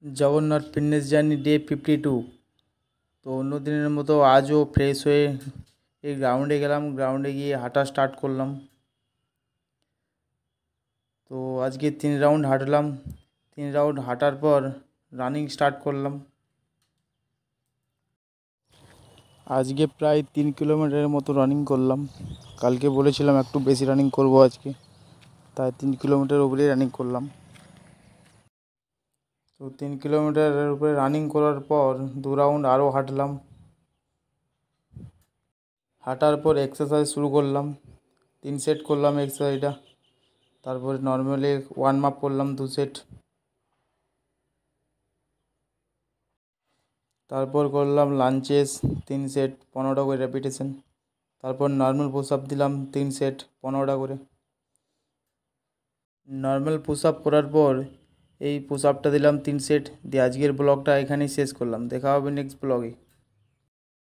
Jagannath fitness journey day 52। তো অন্য দিনের মতো আজও ফ্রেশ হয়ে এই গ্রাউন্ডে গেলাম, গ্রাউন্ডে গিয়ে হাঁটা স্টার্ট করলাম। তো আজকে 3 রাউন্ড হাঁটলাম। 3 রাউন্ড হাঁটার পর রানিং স্টার্ট করলাম। আজকে প্রায় 3 কিলোমিটারের মতো রানিং করলাম। কালকে বলেছিলাম একটু বেশি রানিং করব আজকে, তাই 3 কিলোমিটার উপরেই রানিং করলাম। তো 3 কিলোমিটারের উপরে রানিং করার পর 2 রাউন্ড আরও হাঁটলাম। হাঁটার পর এক্সারসাইজ শুরু করলাম। 3 সেট করলাম এক্সারসাইজটা। তারপরে নর্মালি ওয়ার্ম আপ করলাম 2 সেট। তারপর করলাম লাঞ্চেস 3 সেট 15টা করে রেপিটেশন। তারপর নর্মাল পুশ আপ দিলাম 3 সেট 15টা করে। নর্মাল পুশ আপ করার পর এই পুশ আপটা দিলাম 3 সেট দিয়ে আজকের ব্লগটা এখানেই শেষ করলাম। দেখা হবে নেক্সট ব্লগে।